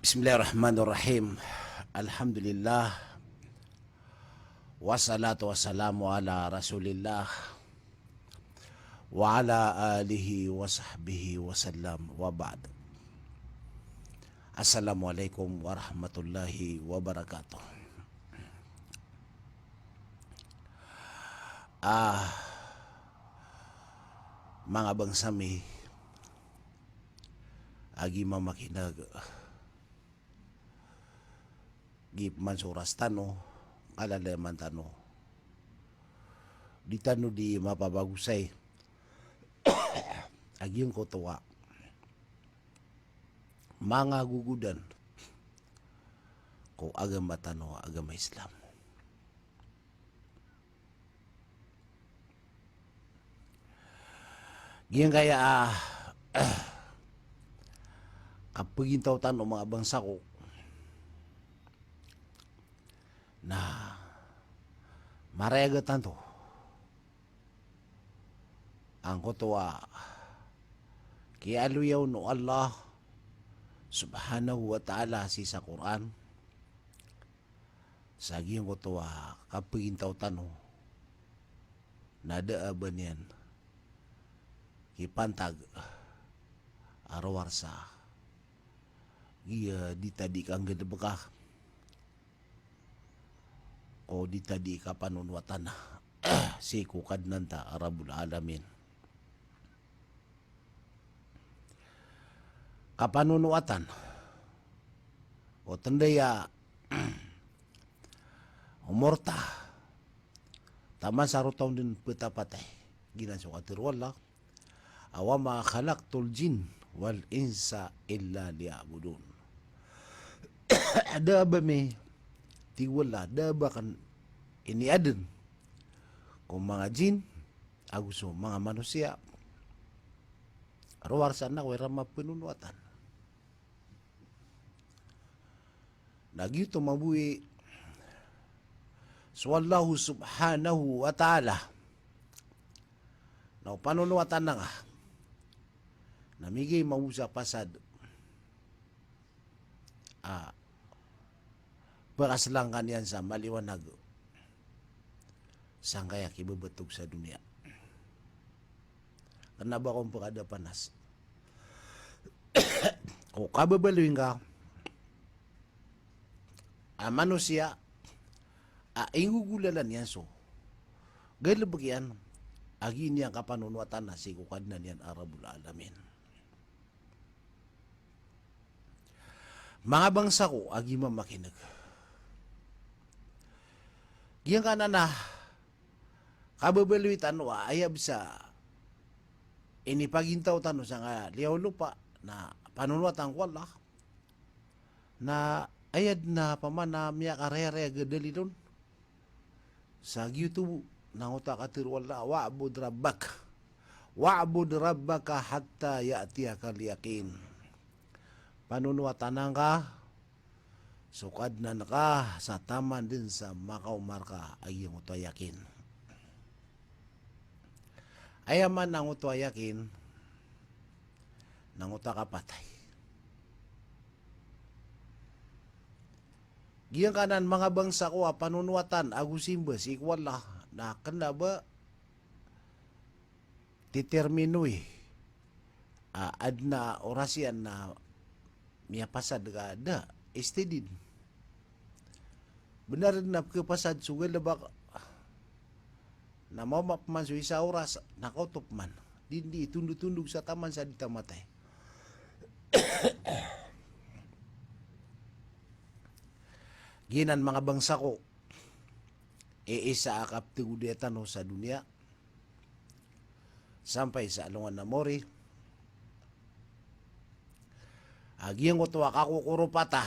Bismillahirrahmanirrahim. Alhamdulillah. Wassalatu wassalamu ala rasulillah. Wa ala alihi wa sahbihi wasallam wa ba'd. Assalamualaikum warahmatullahi wabarakatuh. Mga bangsami, agi mamakinag gip mansuras tano, alalaman tano. Di tano di mapabagusay. Agi yung kotowa. Mga gugudan ko agama tano, agama Islam. Giyang kaya kapagintaw tano mga bangsa ko na marayagatan to ang kotowa kialuyaw no Allah subhanahu wa ta'ala si sa Quran sa giyang kotowa kapagintaw tano na daaban yan kipantag arawarsa giya di tadi kang gedebekah o di tadi ka panunwatan si kukad nanta Arabul Alamin kapanunuatan o tandaya umorta taman saro taon din petapatay ginan sukatir wala awama khalaqtul jin wal insa illa liya'budun. Ada ba may tiwala, ada ba kan iniaden kung mga jin aguso mga manusia arwarsan na wera mapinunuatan nagito mabuhi swallahu subhanahu wa ta'ala na panunuatan na nga namigay mausa pasad bakas lang kanyan sa maliwanag sang kaya kibabatog sa dunia karena ba kung pagkada panas kung kababaluin ka manusia ingugulalan yan so gaya bagyan agi niya kapanunuatan na si kukad na niyan Arabul Alamin. Mga bangsa ko, agi mamakinag. Giyang ka na kababaluit ano, ayab sa inipagintaw tano sa nga liyaw lupa na panunuatan ko wala na ayad na pamana miya karere gadali doon sa YouTube nanguta katir wala wa'bud rabbaka hatta ya'tiyakal yaqin. Panunuatan ka sukad na ka sa taman din sa makaumar ka ay yung uto yakin. Ayaman ang uto yakin nang uta kapatay. Giyang kanan mga bangsa ko panunuatan agusimba si ikwala na kanda ba determinoy adna orasyan na miya pasad ka da istedid benar na kepasad sugal na ba na mamap man so isa oras nakotop man dindi tundug-tundug sa taman sa ditamatay ginan mga bangsa ko isa akap tigudetan no sa dunia sampai sa alungan na mori agiyang kutuwa kakukurupata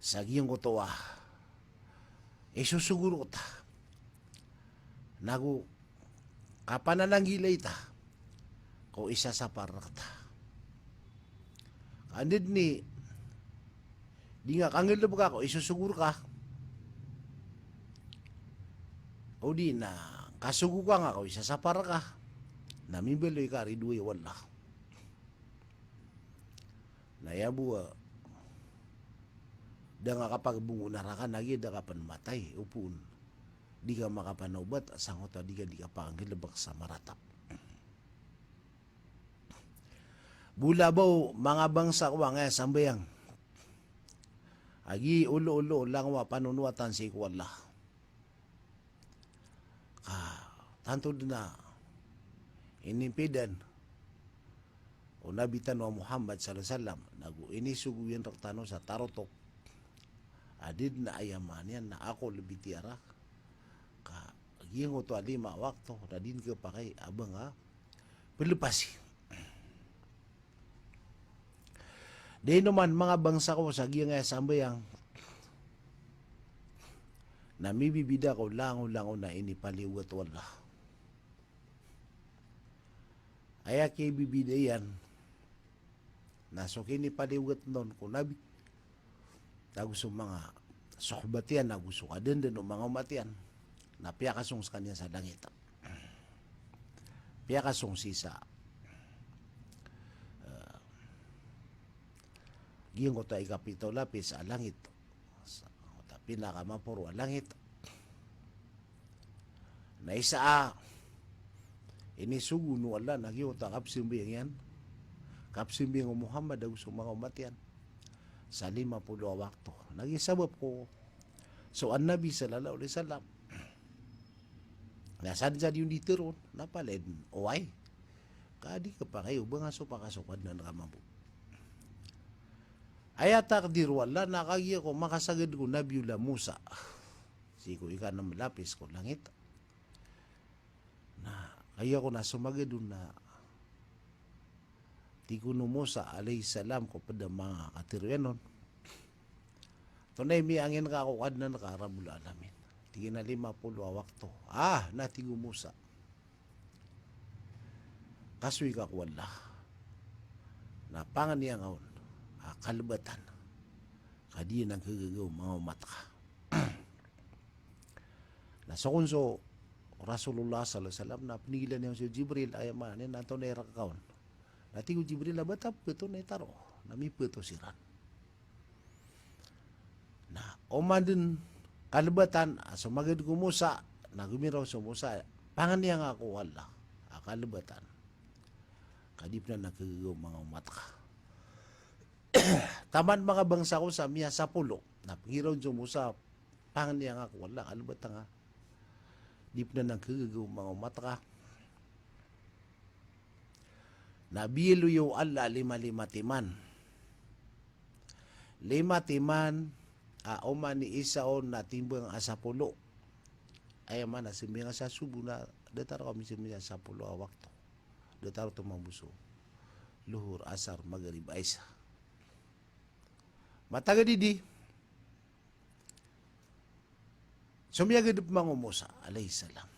sa agiyang kutuwa isusuguro ta nagu kapanananggilay ta kung isa sa parakta kanid ni di nga kangilab ka kung isusuguro ka o di na kasugo ka nga kung isa sa paraka namibeloy ka riduay wala nayabu Da nga kapag bungunarakan lagi, da ka matay, upun. Di ka makapanaubat, asangot di ka pangilabak sa maratap. Bulabaw, mga bangsa ko nga sambayang. Agi ulo-ulo lang wa panunuatan si kuwala. Tanto na inimpidan o nabitan wa Muhammad sallallahu alaihi wasallam nagu inisuguyan raktano sa tarotok adid na ayaman yan na ako lebih tiara ka gingo to alima wakto dadin ke pakai abang pelupasi di naman mga bangsa ko sa giyang sambayang namibibida ko lango-lango na inipaliwat wala. Aya kay bibida yan. Naso kinipaliwat nun kung nabi. Taguso mga sohbatian, naguso ka din o mga umatian. Napiyakasong sa kanya sa langit. Piyakasong sisa. Giyong ko tayo kapito lapis sa langit. Pinakamapuro ang langit. Na isa inisugo no Allah nagyota kapsimbing yan. Kapsimbing o Muhammad daw sa mga umatian. Sa 50 wakto. Nagisabab ko. So ang Nabi sallallahu alaihi wasallam. Nasaan yung dito ron. Napaled. Oay. Kadi ka pa kayo. Bangaso pa kasukad na nakamabu. Aya takdir wala nakagiya ko makasagad ko Nabiula Musa. Siko ika na malapis ko langit. Na kaya ko na sumagad na ti kuno Musa alayhi salam ko pada mga katiryanon. Tunay mi angin ka ako kad na nakarabul alamin. Tigi na 50 wakto. Natigo Musa. Kasoy ka wala. Napangan niya ngaon. Kalabatan kadi nang kagagaw mga umat ka nasa kunso Rasulullah sallallahu alaihi wasallam na pinigilan niya si Jibril ayaman na ito na irakakaon nati ko Jibril na batap ito na itaro namipo ito siran na oman kalabatan sumagad ko Musa nagumiraw sa Musa pangan niya nga ako wala kalabatan kadip na nagkagagaw mga umat ka taman mga bangsa ko sa miya sa pulo napangiraw dyan mo sa pangan niya nga wala kalabata nga dip na nagkagagaw mga umata ka nabilo yung Allah 5 timan oman ni isaon na timbang sa pulo ay man na simbiang sa subo na datar kami simbiang sa pulo wakto datar tumabuso luhur asar magarib aisa mataga didi. Sumiyagad mga Musa, alayhi salam.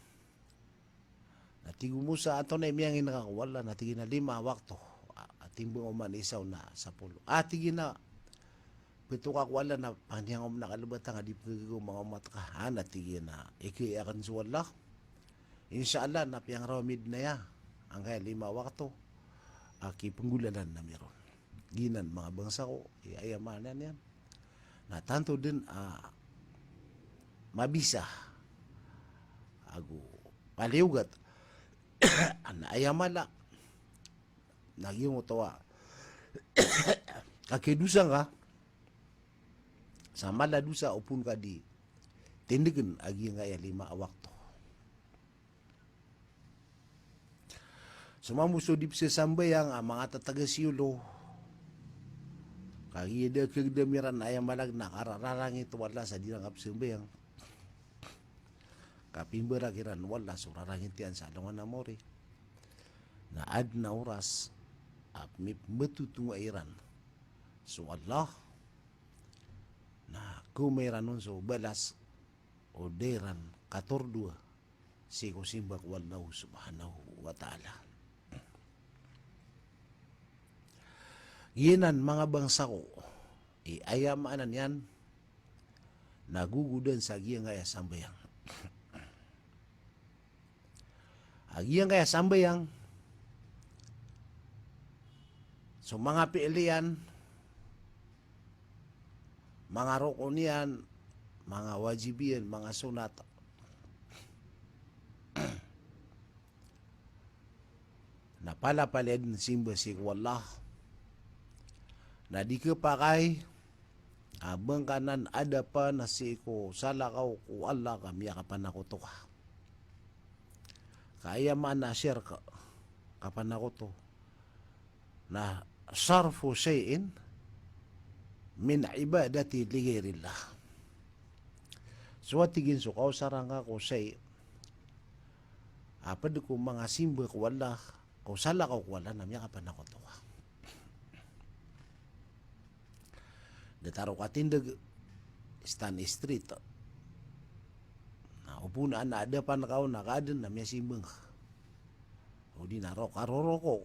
Natigo Musa, ato na imiyang inakawala, natigi na 5 wakto. Atimbong uman isaw na 10. Atigi na, pito kakwala na paniyang nakalabata nga di pagagaw mga umat ka. Natigi na, ikiyakan sa wala. Inshallah, napiyang ramid na ya. Ang kaya 5 wakto. Aki panggulanan na meron. Ginan mga bangsa ko iayamanan yan na tanto din mabisa ago paliugat na ayamala nagyong utawa kakidusa ka sa maladusa upun ka di tindigan agi nga 5 wakto sumamuso dip sa sambayang mga tatagasiyulo kagida kagdamiran na ayam malag na karararangit wala sa dirang kapsimbayang kapimbara kiran wala surarangit yan sa alangan na mori na ad na oras at matutunga iran so Allah na kumayran nun so balas o deran 14 siko simbak wallahu subhanahu wa ta'ala Yinan mga bangsa ko, ayamanan yan, nagugudan sa agiyang kaya sambayang. Agiyang kaya sambayang, so mga piilian, mga rukun yan, mga wajibiyan, mga sunat. Na palapalad na simba si Allah. Na di ka pakay, abang kanan ada pa na si ko salakaw ko Allah kami kapan ako to ka. Kaya man na share ka kapan ako to. Na sarfu shay'in min ibadati li ghairillah. So tigin so kaw sarang ako say apa de ko mga simba ko Allah ko salakaw ko Allah namya kapan ako to ka. Detaro katindag Stan Street. Na upuna na ada pan kau nakaden na may simbang. O di naro karoro ko.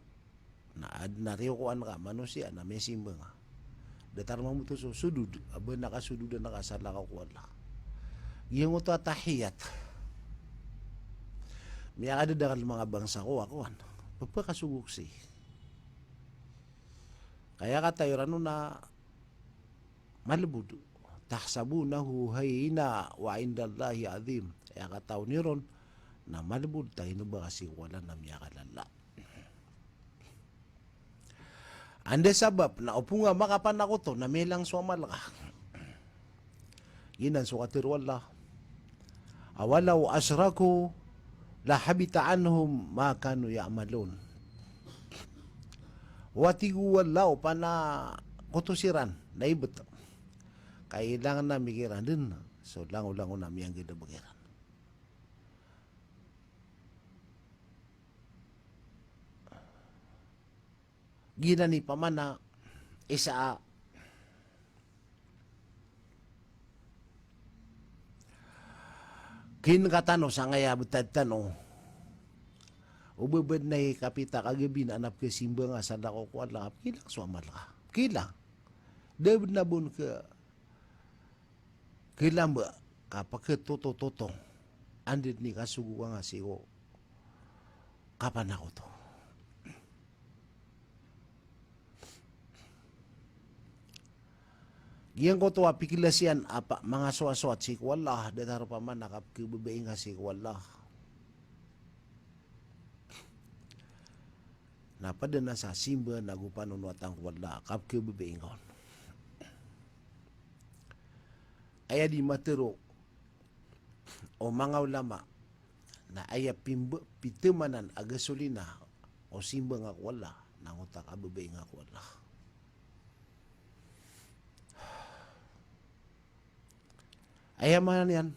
Na ad nariyo ko an ka manusia na may simbang. Detar mamuto so sudud aba nakasudud na nakasala ka ko Allah. Yung uto tahiyat. May ada dagal mga bangsa ko ako an. Pagpakasugok si. Kaya katayuran na malbud tahsabunahu hayina wa indallahi azim. Kaya kataw ni ron na malbud tayo na ba kasi wala na miya kalala. Ande sabab na upo nga makapan ako to na may lang suamal ka. Ginan sukatir wala. Awalaw asraku la habita anhum ma kanu ya'malun. Watigu walaw pa na kutusiran na ibet. Kailangan na mikiran din. So, lango-lango na miyang gina bagiran. Gina ni pamana isa kinkatano sa ngaya betad tano ubebed na kapita kagabi na anap ke simba nga sa lako ko lang kilang suamal ka. Kilang. David na bun ke kilang ba kapag toto-toto andit ni kasugu nga siyo kapan ako to. Giyan ko to apikilasian apa mga suaswat si Allah datar pa man nakap kibubaing nga si Allah. Napada na sa simba nagupanon watang Allah kap kibubaing kon. Aya di matero o mga ulama na aya pitemanan agasolina o simba nga wala nangutak ababay nga wala. Aya man yan.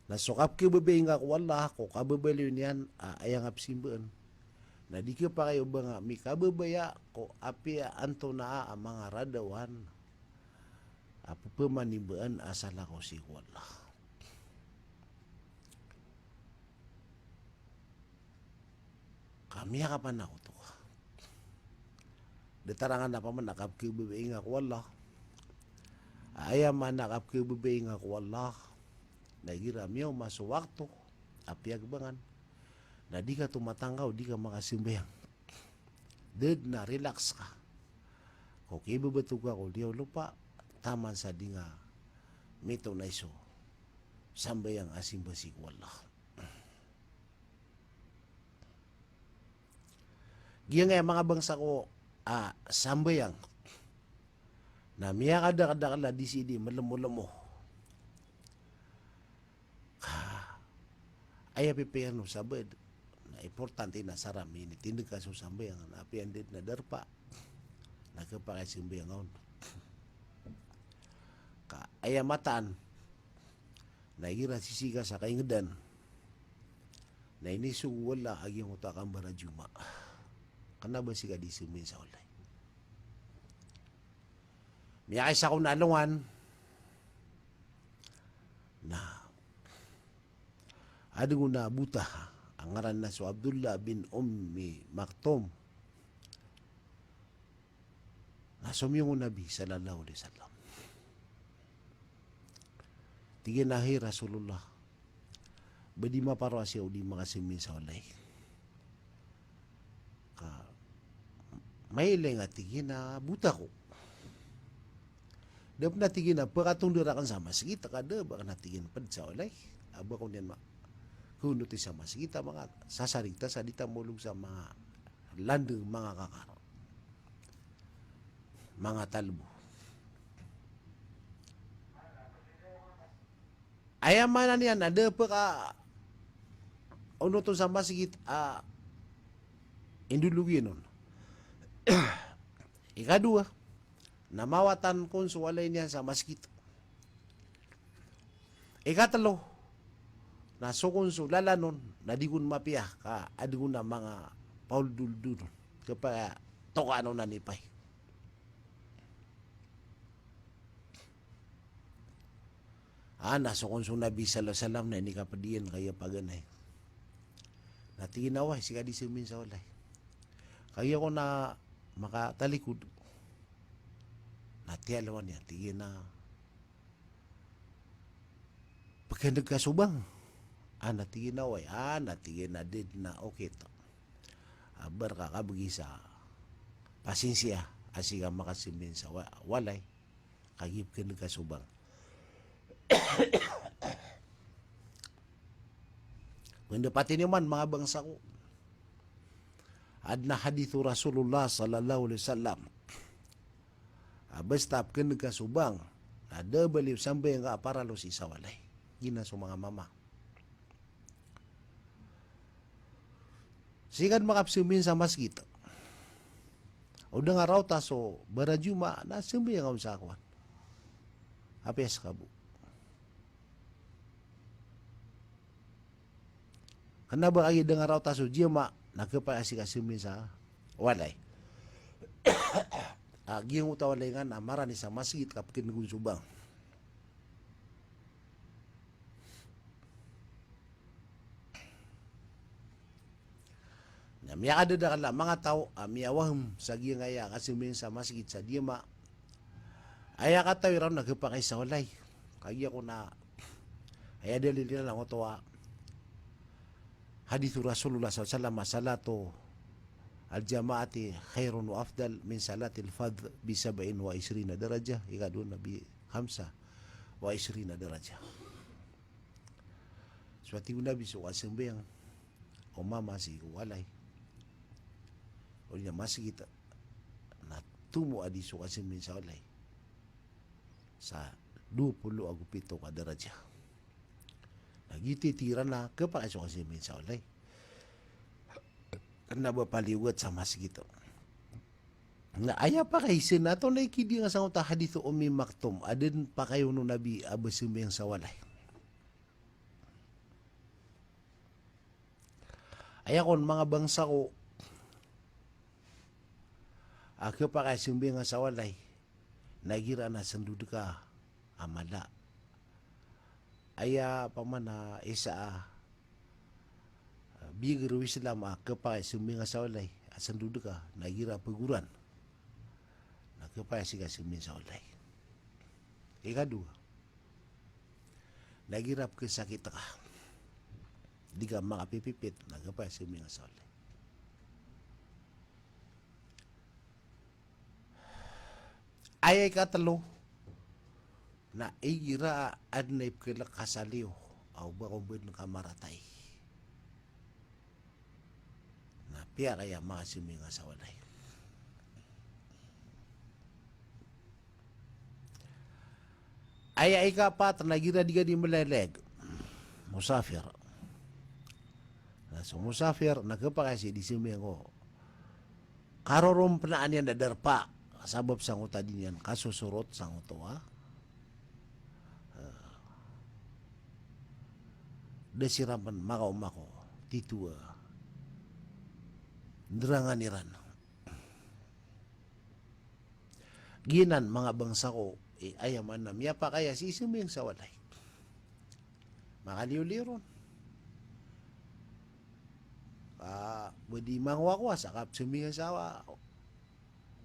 Nasukap kibabay nga wala ko kababaliw niyan aya nga simbaan. Na di ka pa kayo ba nga mi kababaya ko api anto na ang mga radawan. Apo pamanibaan asal ako si wala. Kami kapan ako to. Detarangan na pa man nakap kibabay nga wala. Aya man nakap kibabay nga wala. Nagira miyaw maso wakto apiag bangan. Na di ka tumatanggaw, di ka makasimbayang. Dead na relax ka. Kung kibabatog ako, di lupa. Taman sa di nga mito na iso sambayang asim basik wala. Giyan nga mga bangsa ko sambayang na miya kada-kada di sidi malamo-lamo. Ay pipiyano sabad na importante na sarami ni tindig ka so sambayang na apiandit na darpa nagkapakasimbayang on. Ayamatan naigira sisiga sa kaingedan na inisu wala aging utakang barajuma kana ba siga disumin sa ulay miyakay sa kong nalungan na adong na buta ang ngaran na so Abdullah bin Maktum na sumiyong Nabi sallallahu alaihi wasallam. Tigin nahi Rasulullah. Badi maparo asyaw di makasimin sa ulay. May ilang at tigin na buta ko. Da natigin na pagkatong dirakan sa masigita kada ba natigin pad sa olay. Aba kung yan hunot sa masigita mga sasarita sa dita mulog sa mga landeng mga kakaro. Mga talbo. Ayaman na niyan, ada pa ka ano to sa masigit indulugi nun. Ikadua, namawatan kung suwalay niya sa masigit. Ikatalo, nasukon su lalanon, nadigun mapiah ka adigun na mga paul duldun kapag tokano na nipay. Nasukon su nabi salam na ini kapadiyan kaya paganay. Natinaway si kadi simin sa walay. Kaya ko na makatalikod. Natiyalawan niya, tigin na pagka nagkasubang. Natigin na way. Natigin na din na okay to. Bar kakabagi sa pasinsya. Asika makasimin sa walay. Kagip ka nagkasubang. Kung dapatin naman mga bangsa ko, adna hadithu Rasulullah sallallahu alaihi wasallam. Basta ka nagkasubang, ada baliw sambay nga paralo si sawalay. Gina sa mga mama. Sikan makapsumin sa masjid. O nga raw taso, barajuma, nasambay nga usakwan. Apes ka bu. Kana ba kayo dengar raw taso jima nagkapayasi kasimin sa walay. Giyang utawalay nga amara ni sa masjid kapag subang. Miya kada dakala mga tao miyawahum sa giyang aya kasimin sa masjid sa jima. Aya katawi raw nagkapakay sa walay. Kaya ko na aya dalili na lang otowa. Hadithu Rasulullah SAW salatu al-jama'ati khairun wa afdal min salatil fadh bi 27 darajah ikadun nabi 25 darajah. Suati nabi so asembeng o mama si walay. O niya masih kita na tumo adi so asembeng sa walay sa 27 ka darajah. Nagititiran na kapag kasi min sa olay. Karena ba paliwat sa masjid. Na aya pa kay sinato na ikidi nga sa uta hadithu Ummi Maktum adin pa kayo no nabi abasumeng sa walay. Aya kon mga bangsa ko ako pa kay sumbing nga sa walay. Nagira na sandud ka amala. Aya pamana isa bigro Islam kapay suminga sa olay asan duduk ka nagira paguran nakapay siga sumin sa olay ikadua nagirap ke sakit ka di ka makapipipit nakapay suminga sa olay ayay katalo na igira adnaip kila kasaliw au ba kumbin kamaratay na piya kaya makasiminga sa walay ay ikapat nagira diga di meleleg musafir na so musafir nagpakasi di simingo karorom penaan yan dadarpa sabab sang uta din yan kasusurot sang utoa desiraman mako titua nerangan iran ginan mga bangsa ko ayaman na miya pa kaya si suming sa walay makaliw-liron budi mangwakwa sakap suming sa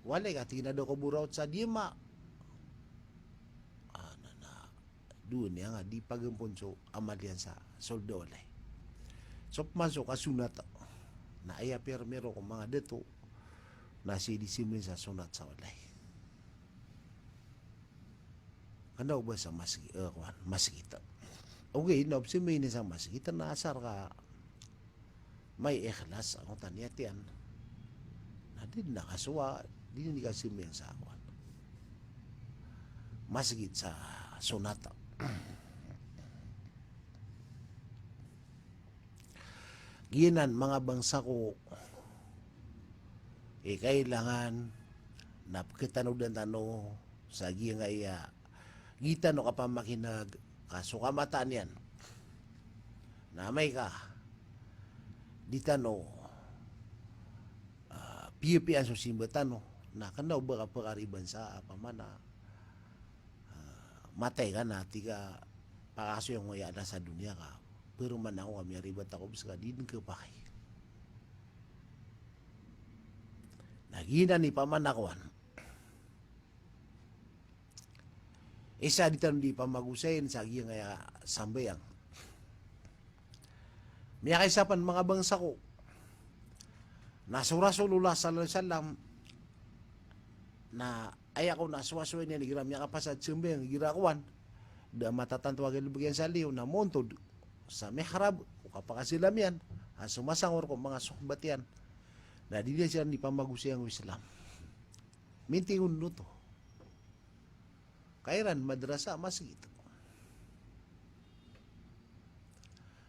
walay katina do ko buraut sa dima doon nga di pagampon so amalian sa soldo olay. So masuk kasunat na aya permero kung mga deto na si disimin sa sunat sa olay. Kanda ba sa masikita. Okay, no, si may sa masikita na asar ka may ikhlas ang taniyatian. Na din nakasuwa, din kasi may sa akwan. Masigit sa sonata. Ginan mga bangsa ko kailangan na kitano dan tano sa nga iya gita no kapamakinag kasukamatan yan na may ka di tano pipi-pian so simbatan no na kanaw ba ka pagariban sa pamana matay ka na tiga pakaso yung nga sa dunia ka pero man ako kami aribat ako bisa din ka pakay nagina ni pamanakwan isa di tanong di pamagusayin sa aging nga sambayang miya kaysapan mga bangsa ko nasurasulula salam na ay ako naswasway niya ni gira miya kapasad sambayang gira kuwan da matatantuwagan lubagyan sa liw na montod sa mihrab o kapakasilam yan sumasangor ko mga sukbat yan na di siya ni pamagusay ang Islam mintingun no to kairan madrasa masjid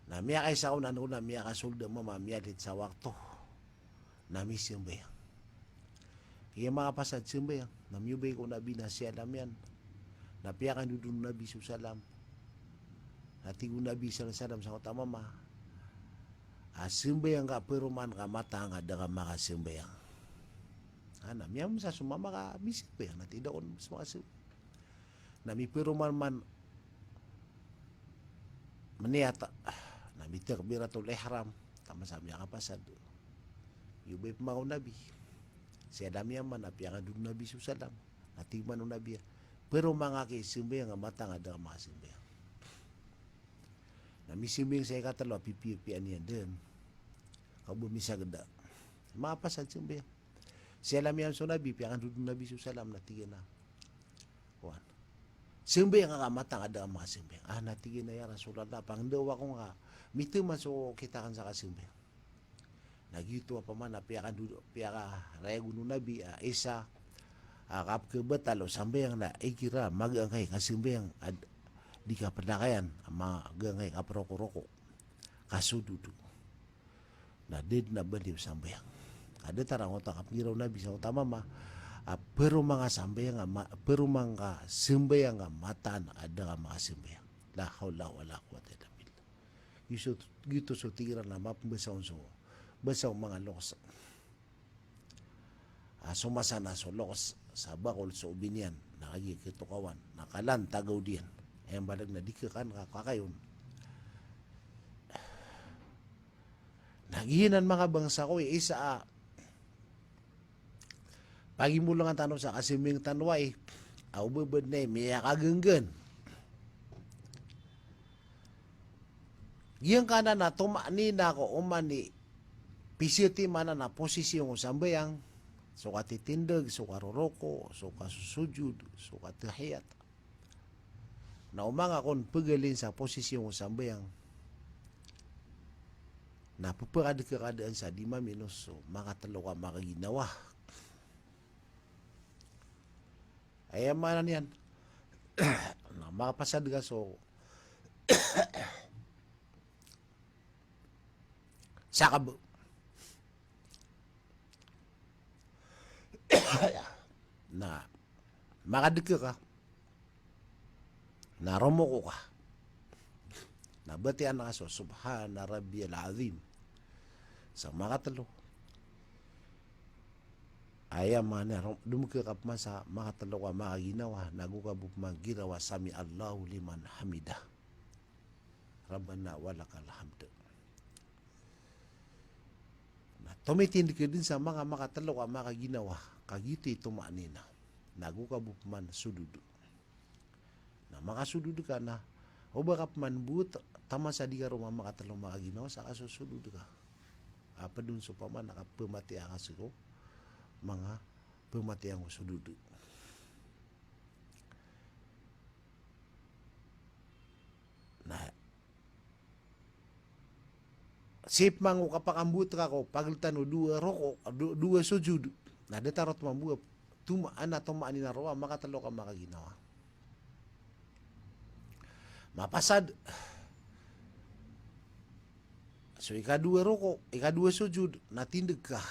na miya kay sa una na miya kasulda mamamiyalit sa wakto na misyong bayang kaya mga pasad simbayang na miyubay ko na binasya alam yan na piyakan dudun nabi susalam na tigun nabi salam sa kota mama simbayang ka peruman ka mata nga da ka makasimbayang ana miyam sa sumama ka bisik bayang na tidak on mas makasimbay nami peruman man maniata nami takbiratul ihram tama sa miya kapasad yubay pamakaw nabi siya dami man napiyakan dudun nabi susalam na tigman o nabi pero mga kisimbayang nga mata nga da ka makasimbayang na misiming sa ikatalo pipi-pian yan din kabumisa ganda mapasad simbay siya alam yan so nabi piyakan dudun nabi susalam na tigin na kuhan simbay nga kamatang ada ang mga simbay natigin na yan rasulat na pangdawa ko nga mito man so kita kan sa kasimbay nagyuto pa man na piyakan raya gunung nabi isa kap kebatalo sambay ang na ikira magangkay kasimbay ang di ka padakayan ama gangay ka roko-roko kasududu na did na baliw sambayang ada tarang otak kapiraw na bisa utama ma pero mga sambayang pero mga simbayang matan ada ka mga simbayang la haula wala quwwata illa billah gitu so tigiran na mapumbasaw so basaw mga lokos sumasana so lokos sa bakol so ubinian nakagikitukawan nakalan tagaw diyan yang balik na dikakan kakayon nagihinan mga bangsa ko isa pagimulang ang tanong sa kasiming tanway bubad na miya kagenggen yung kana na tumani na ko umani pisiti mana na posisyon ko sambayang suka titindag suka roroko suka susujud suka tahiyat na umanga kon pegalin sa posisyon sambayang na puparadaan sa 5 minus so makatalo ka makaginawa ay amanan yan na makapasad ka so sakab na makadika ka naromoko ka nabatian na so subhana rabbiyal azim sa makatalo ayam mana dumukakap man sa makatalo ka makaginawa nagukabuk magirawa sami Allahu liman hamidah rabbana walakal hamd na tumitindi ka din sa mga makatalo ka makaginawa kagiti tumanina nagukabuk man sududu na makasudud ka na o bakap man but tama sa di ka rumah makatalong makaginaw sa kasusudud ka apa dun so pa man nakapamati ang asiko mga pamati ang sudud na sip mangu kapakambut ka ko paglitan o dua sujud na detarot mambuap tumaan na tumaan ni naroa makatalo ka makaginawa mapasad so ikadua roko ikadua sujud natindig ka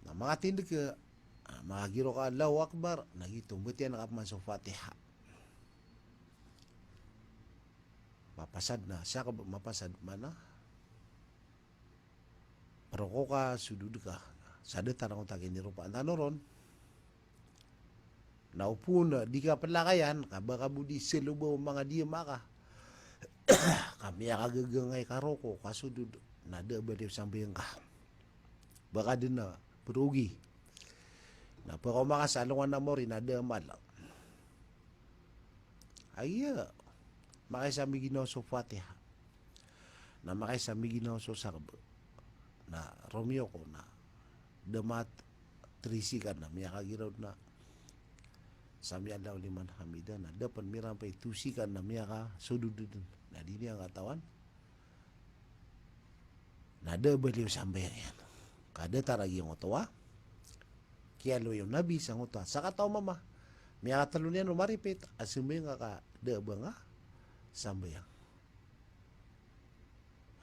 na makatindig ka makagiro ka Allahu Akbar nagitumbot yan nakapman sa Fatiha mapasad na siya ka mapasad mana roko ka sudud ka sa detar akong tagin ni rupa ron naupo na di ka palakayan kabaka budi selubo mga diya maka kami akagagangay karoko kasudud na baliw sambayang ka baka din na perugi na pa ko makasalungan na mo rin na malang ay makisami ginaw so Fatiha na makisami ginaw so sarbo na Romeo ko na damat trisikan na miyakagiraw na sami Allah liman hamida na dapan mirang pa itusikan na miyaka sudududun na di niya ang katawan na baliw sambayang yan kada taragi yung otawa kaya lo yung nabi sa ngota sa kataw mama miyaka talon yan umaripit asumay nga ka ba nga sambayang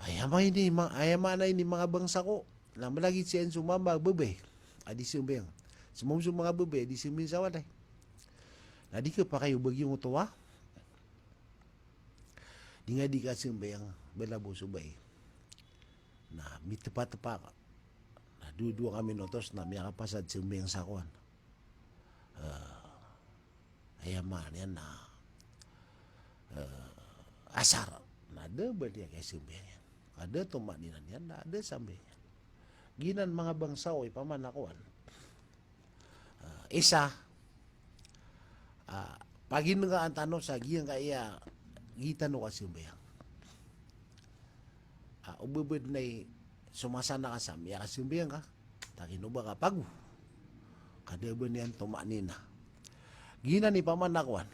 ayama na ini mga bangsa ko na malagit siya sumamba bebe adi sambayang sumumsum mga bebe di sumin sa walay na di ka pa kayo bagyong utuwa di nga di ka sambayang balabo subay na mitepa-tepa ka na dua kami notos na miya kapasad sambayang sakuan ayaman yan na asar na ba dia kay sambayang yan ada tumaninan yan na ada sambayang yan ginan mga bangsa o ipamanakuan isa pagin nga ang tanong sa giyang kaya gitan no kasimbayang ububod na sumasana ka sa miya kasimbayang ka takino ba ka pagu kada ba niyan tumanina gina ni pamanakwan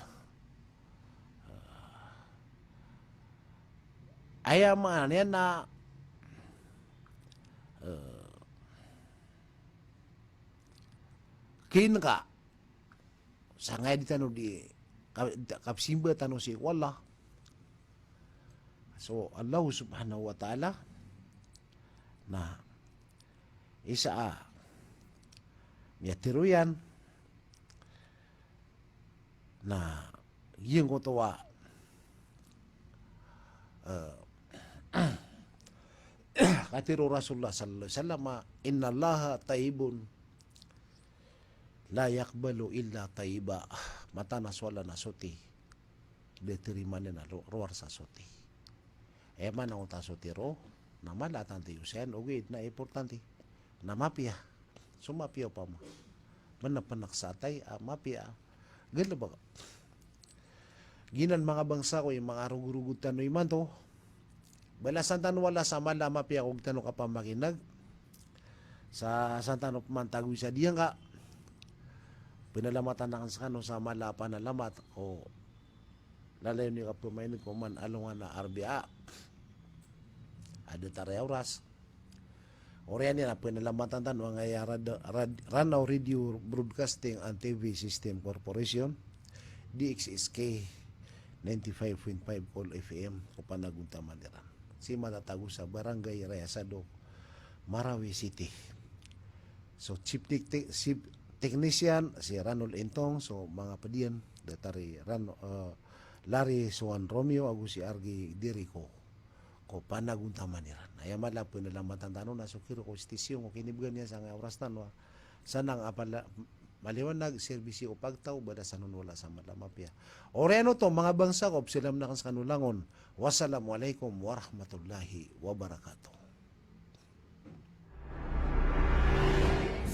ayaman yan na kin ka sa ngay di tanong di kapsimba tanong si wala so Allah subhanahu wa ta'ala na isa miyatiruyan na yung kotawa katiro Rasulullah sallallahu alaihi wasallam inna allaha taibun la yakbalu illa taiba mata naswala na soti deterima na luar sa soti eman ang tasoti ro na malatan ti usen ugid na importante na mapia sumapia pa mo manapanak-satay mapia gala ba ginan mga bangsa ko yung mga rugurugutan no iman to balasan tan wala sa mala mapia kog tanong ka pa makinag sa santan man tagoy sa diyan ka pinalamatan na sa kano sa mala panalamat o lalayon ni kapumain ko man alungan na RBA ada tarayawras oriyan na pinalamatan tan mga Ranao Radio Broadcasting and TV System Corporation DXSK 95.5 All FM o panagunta maniran si matatago sa Barangay Rayasado Marawi City so chief technician si Ranol Entong so mga padiyan datari Larry Suan Romeo agu si Argi Dirico ko panagunta maniran ayamala po nalamatan tanong na sukiro ko stisyon ko kinibgan niya sa nga oras tanwa sanang apala maliwanag serbisyo o pagtaw bada sa wala sa malamapya oreno to mga bangsa ko silam na kan sa kanulangon wassalamualaikum warahmatullahi wabarakatuh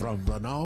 From Ranao